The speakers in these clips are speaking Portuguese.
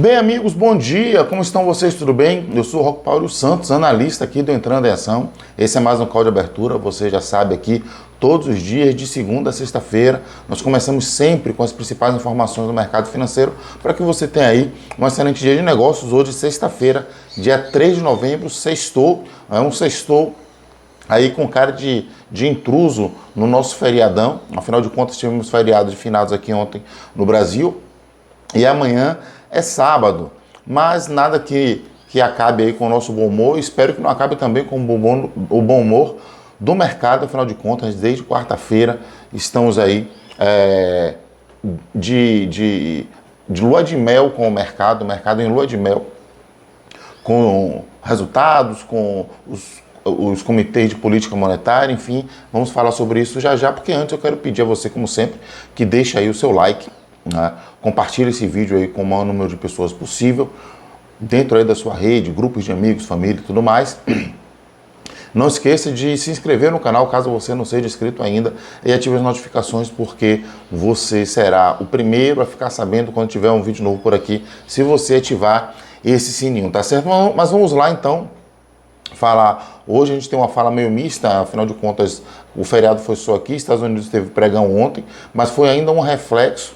Bem, amigos, bom dia, como estão vocês, tudo bem? Eu sou o Roque Paulo Santos, analista aqui do Entrando em Ação. Esse é mais um call de abertura, você já sabe aqui, todos os dias, de segunda a sexta-feira, nós começamos sempre com as principais informações do mercado financeiro, para que você tenha aí um excelente dia de negócios. Hoje, sexta-feira, dia 3 de novembro, sextou, é um sextou aí com cara de intruso no nosso feriadão. Afinal de contas, tivemos feriados de finados aqui ontem no Brasil, e amanhã é sábado, mas nada que acabe aí com o nosso bom humor. Espero que não acabe também com o bom humor do mercado. Afinal de contas, desde quarta-feira estamos aí de lua de mel com o mercado em lua de mel, com resultados, com os comitês de política monetária, enfim, vamos falar sobre isso já já, porque antes eu quero pedir a você, como sempre, que deixe aí o seu like, né? Compartilhe esse vídeo aí com o maior número de pessoas possível, dentro aí da sua rede, grupos de amigos, família e tudo mais. Não esqueça de se inscrever no canal, caso você não seja inscrito ainda, e ative as notificações, porque você será o primeiro a ficar sabendo quando tiver um vídeo novo por aqui, se você ativar esse sininho, tá certo? Mas vamos lá então falar. Hoje a gente tem uma fala meio mista, afinal de contas o feriado foi só aqui, Estados Unidos teve pregão ontem, mas foi ainda um reflexo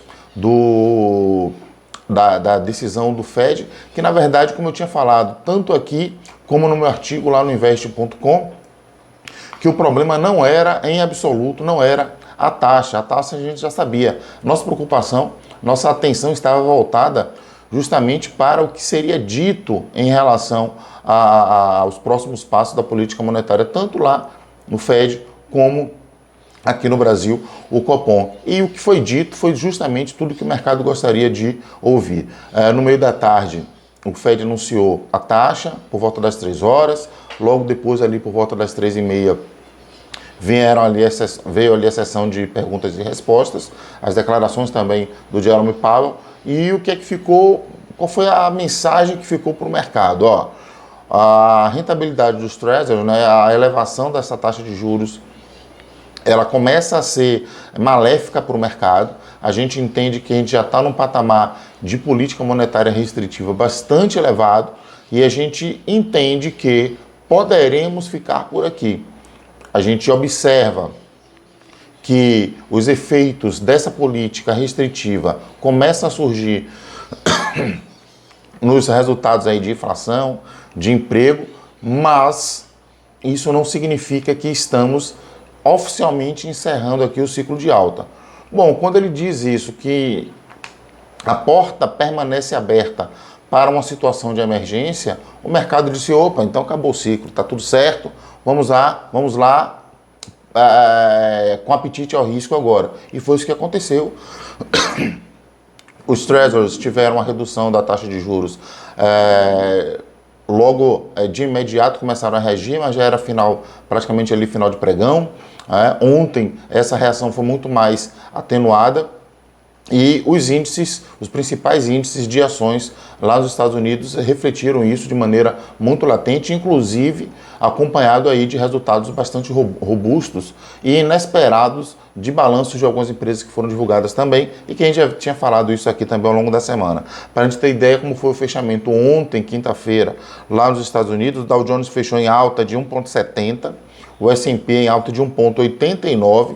da decisão do Fed, que na verdade, como eu tinha falado, tanto aqui como no meu artigo lá no invest.com, que o problema não era em absoluto, não era a taxa a gente já sabia. Nossa preocupação, nossa atenção estava voltada justamente para o que seria dito em relação aos próximos passos da política monetária, tanto lá no Fed como aqui no Brasil, o Copom. E o que foi dito foi justamente tudo que o mercado gostaria de ouvir. No meio da tarde, o Fed anunciou a taxa por volta das 3 horas, logo depois ali por volta das 3h30 veio ali a sessão de perguntas e respostas, as declarações também do Jerome Powell, e o que é que ficou, qual foi a mensagem que ficou para o mercado? A rentabilidade dos Treasuries, né, a elevação dessa taxa de juros, ela começa a ser maléfica para o mercado. A gente entende que a gente já está num patamar de política monetária restritiva bastante elevado, e a gente entende que poderemos ficar por aqui. A gente observa que os efeitos dessa política restritiva começam a surgir nos resultados aí de inflação, de emprego, mas isso não significa que estamos oficialmente encerrando aqui o ciclo de alta. Bom, quando ele diz isso, que a porta permanece aberta para uma situação de emergência, o mercado disse, opa, então acabou o ciclo, está tudo certo, vamos lá com apetite ao risco agora. E foi isso que aconteceu. Os Treasuries tiveram uma redução da taxa de juros, logo de imediato começaram a reagir, mas já era praticamente ali final de pregão. Ontem essa reação foi muito mais atenuada, e os principais índices de ações lá nos Estados Unidos refletiram isso de maneira muito latente, inclusive acompanhado aí de resultados bastante robustos e inesperados de balanços de algumas empresas que foram divulgadas também, e que a gente já tinha falado isso aqui também ao longo da semana. Para a gente ter ideia como foi o fechamento ontem, quinta-feira, lá nos Estados Unidos, o Dow Jones fechou em alta de 1,70, o S&P em alta de 1,89,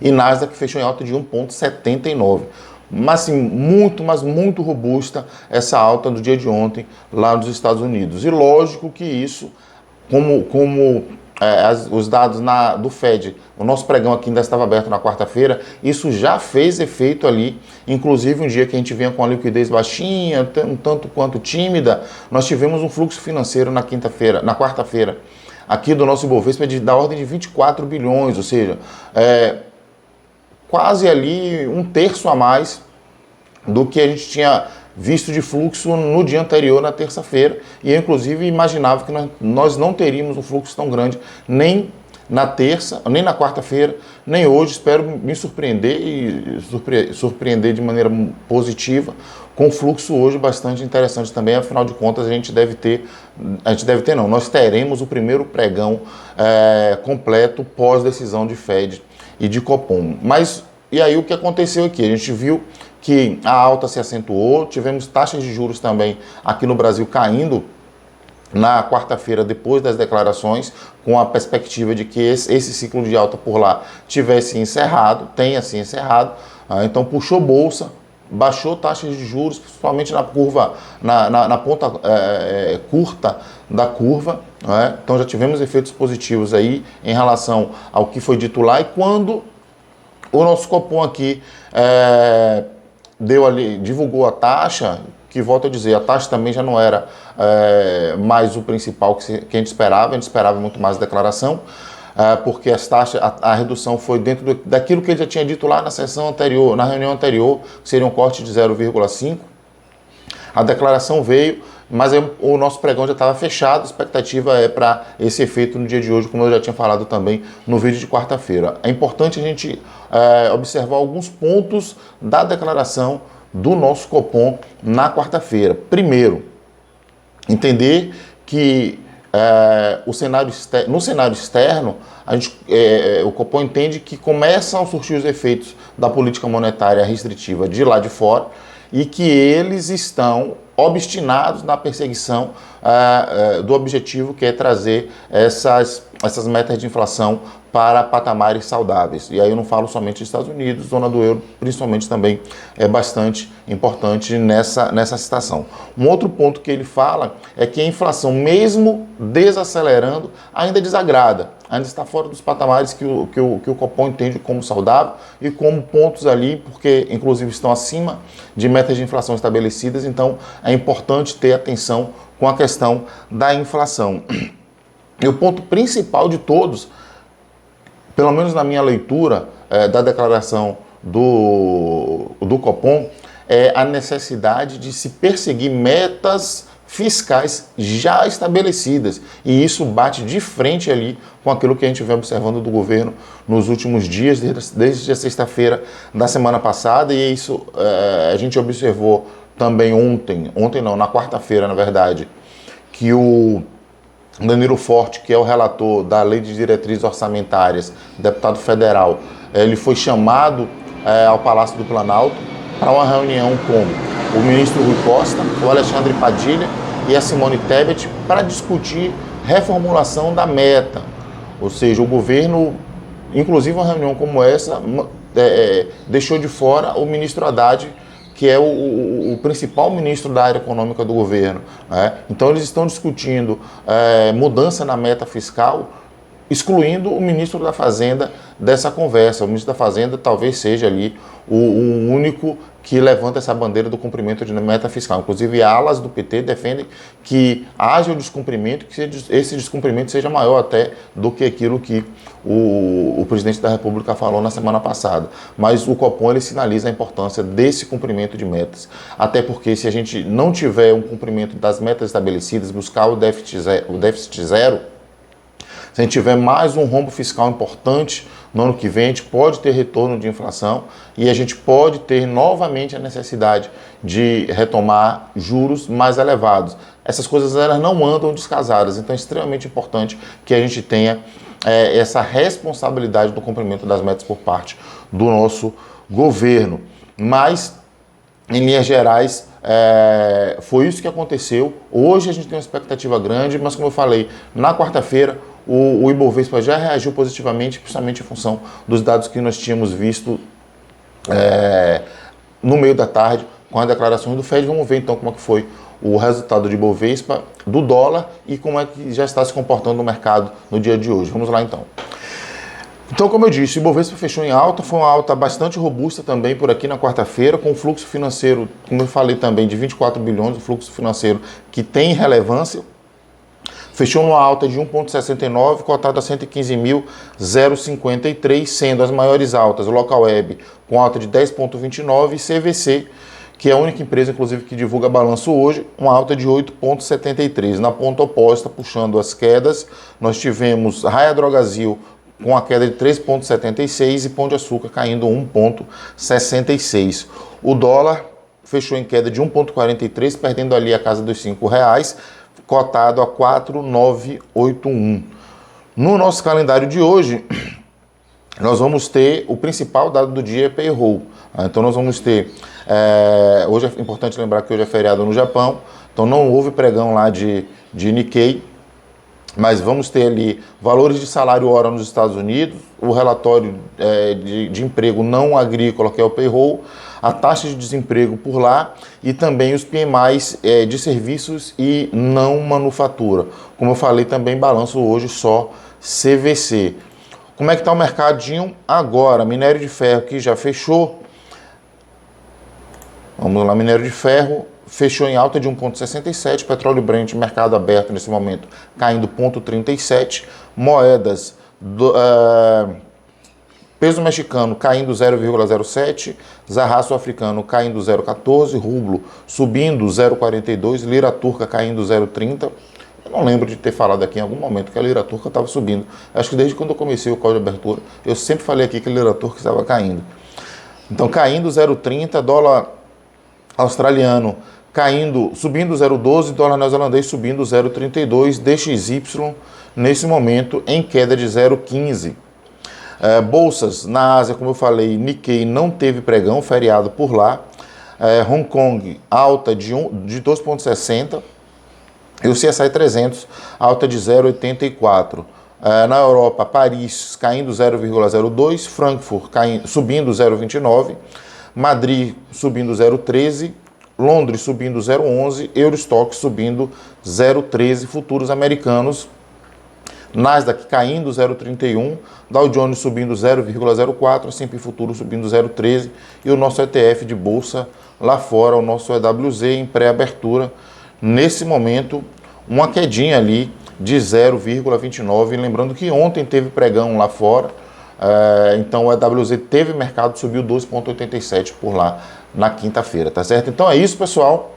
e Nasdaq fechou em alta de 1,79. Mas sim, muito robusta essa alta do dia de ontem lá nos Estados Unidos. E lógico que isso, os dados do Fed, o nosso pregão aqui ainda estava aberto na quarta-feira, isso já fez efeito ali, inclusive um dia que a gente vinha com a liquidez baixinha, um tanto quanto tímida, nós tivemos um fluxo financeiro na quarta-feira, aqui do nosso Ibovespa da ordem de 24 bilhões, ou seja, quase ali um terço a mais do que a gente tinha visto de fluxo no dia anterior, na terça-feira, e eu inclusive imaginava que nós não teríamos um fluxo tão grande nem na terça, nem na quarta-feira, nem hoje. Espero me surpreender e surpreender de maneira positiva, com um fluxo hoje bastante interessante também. Afinal de contas, nós teremos o primeiro pregão completo pós decisão de Fed e de Copom. Mas, e aí o que aconteceu aqui? A gente viu que a alta se acentuou, tivemos taxas de juros também aqui no Brasil caindo na quarta-feira, depois das declarações, com a perspectiva de que esse ciclo de alta por lá tivesse encerrado, tenha se encerrado, então puxou bolsa, baixou taxas de juros, principalmente na curva, na ponta curta da curva, né? Então já tivemos efeitos positivos aí em relação ao que foi dito lá, e quando o nosso Copom aqui divulgou a taxa, que volto a dizer, a taxa também já não era mais o principal que a gente esperava muito mais a declaração, porque a redução foi dentro daquilo que ele já tinha dito lá na sessão anterior, na reunião anterior, que seria um corte de 0,5. A declaração veio, mas o nosso pregão já estava fechado, a expectativa é para esse efeito no dia de hoje, como eu já tinha falado também no vídeo de quarta-feira. É importante a gente observar alguns pontos da declaração do nosso Copom na quarta-feira. Primeiro, entender que no cenário externo, o Copom entende que começam a surgir os efeitos da política monetária restritiva de lá de fora e que eles estão obstinados na perseguição do objetivo, que é trazer essas metas de inflação para patamares saudáveis. E aí eu não falo somente dos Estados Unidos, zona do euro, principalmente, também é bastante importante nessa citação. Um outro ponto que ele fala é que a inflação, mesmo desacelerando, ainda desagrada, ainda está fora dos patamares que o Copom entende como saudável e como pontos ali, porque inclusive estão acima de metas de inflação estabelecidas, então é importante ter atenção com a questão da inflação. E o ponto principal de todos, pelo menos na minha leitura da declaração do Copom, é a necessidade de se perseguir metas fiscais já estabelecidas. E isso bate de frente ali com aquilo que a gente vem observando do governo nos últimos dias, desde a sexta-feira da semana passada, e isso a gente observou também na quarta-feira, na verdade, que o Danilo Forte, que é o relator da Lei de Diretrizes Orçamentárias, deputado federal, ele foi chamado ao Palácio do Planalto para uma reunião com o ministro Rui Costa, o Alexandre Padilha e a Simone Tebet para discutir reformulação da meta. Ou seja, o governo, inclusive uma reunião como essa, deixou de fora o ministro Haddad, que é o principal ministro da área econômica do governo, né? Então eles estão discutindo mudança na meta fiscal, excluindo o ministro da Fazenda dessa conversa. O ministro da Fazenda talvez seja ali o único que levanta essa bandeira do cumprimento de meta fiscal. Inclusive, alas do PT defendem que haja o descumprimento, que esse descumprimento seja maior até do que aquilo que o presidente da República falou na semana passada. Mas o Copom ele sinaliza a importância desse cumprimento de metas. Até porque se a gente não tiver um cumprimento das metas estabelecidas, buscar o déficit zero, se a gente tiver mais um rombo fiscal importante no ano que vem, a gente pode ter retorno de inflação e a gente pode ter novamente a necessidade de retomar juros mais elevados. Essas coisas elas não andam descasadas, então é extremamente importante que a gente tenha essa responsabilidade do cumprimento das metas por parte do nosso governo. Mas, em linhas gerais, foi isso que aconteceu. Hoje a gente tem uma expectativa grande, mas como eu falei, na quarta-feira o Ibovespa já reagiu positivamente, principalmente em função dos dados que nós tínhamos visto no meio da tarde com a declaração do Fed. Vamos ver então como é que foi o resultado de Ibovespa, do dólar e como é que já está se comportando no mercado no dia de hoje. Vamos lá então. Então, como eu disse, o Ibovespa fechou em alta, foi uma alta bastante robusta também por aqui na quarta-feira, com um fluxo financeiro, como eu falei também, de 24 bilhões, um fluxo financeiro que tem relevância. Fechou numa alta de 1,69, cotado a 115.053, sendo as maiores altas o Local Web com alta de 10,29 e CVC, que é a única empresa, inclusive, que divulga balanço hoje, uma alta de 8,73. Na ponta oposta, puxando as quedas, nós tivemos Raia Drogasil com a queda de 3,76 e Pão de Açúcar caindo 1,66. O dólar fechou em queda de 1,43, perdendo ali a casa dos R$5, cotado a 4,981. No nosso calendário de hoje, nós vamos ter o principal dado do dia, payroll. Então nós vamos ter, hoje é importante lembrar que hoje é feriado no Japão, então não houve pregão lá de Nikkei, mas vamos ter ali valores de salário hora nos Estados Unidos, o relatório de emprego não agrícola, que é o payroll, a taxa de desemprego por lá e também os PMIs de serviços e não manufatura. Como eu falei, também balanço hoje só CVC. Como é que está o mercadinho agora? Minério de ferro que já fechou. Vamos lá, minério de ferro fechou em alta de 1,67, petróleo Brent, mercado aberto nesse momento, caindo 0,37, moedas, peso mexicano caindo 0,07, zarraço africano caindo 0,14, rublo subindo 0,42, lira turca caindo 0,30. Eu não lembro de ter falado aqui em algum momento que a lira turca estava subindo. Acho que desde quando eu comecei o código de abertura, eu sempre falei aqui que a lira turca estava caindo. Então, caindo 0,30, dólar australiano subindo 0,12, dólar neozelandês subindo 0,32, DXY nesse momento em queda de 0,15. Bolsas na Ásia, como eu falei, Nikkei não teve pregão, feriado por lá. Hong Kong alta de 2,60 e o CSI 300 alta de 0,84. Na Europa, Paris caindo 0,02, Frankfurt subindo 0,29, Madrid subindo 0,13, Londres subindo 0,11, Eurostock subindo 0,13, futuros americanos, Nasdaq caindo 0,31, Dow Jones subindo 0,04, S&P Futuro subindo 0,13 e o nosso ETF de bolsa lá fora, o nosso EWZ em pré-abertura, nesse momento uma quedinha ali de 0,29, lembrando que ontem teve pregão lá fora, então o EWZ teve mercado, subiu 2,87 por lá na quinta-feira, tá certo? Então é isso, pessoal.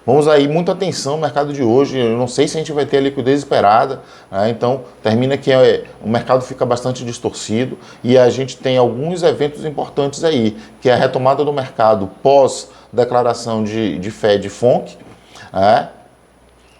Vamos aí, muita atenção no mercado de hoje. Eu não sei se a gente vai ter a liquidez esperada, né? Então termina que o mercado fica bastante distorcido e a gente tem alguns eventos importantes aí, que é a retomada do mercado pós declaração de Fed FONC, né?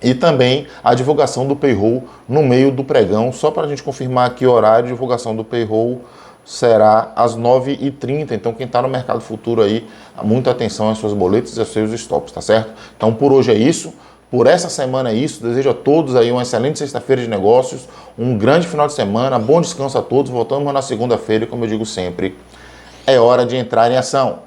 E também a divulgação do payroll no meio do pregão, só para a gente confirmar aqui o horário de divulgação do payroll será às 9h30, então quem está no mercado futuro aí, muita atenção às suas boletas e aos seus stops, tá certo? Então por hoje é isso, por essa semana é isso, desejo a todos aí uma excelente sexta-feira de negócios, um grande final de semana, bom descanso a todos, voltamos na segunda-feira e como eu digo sempre, é hora de entrar em ação.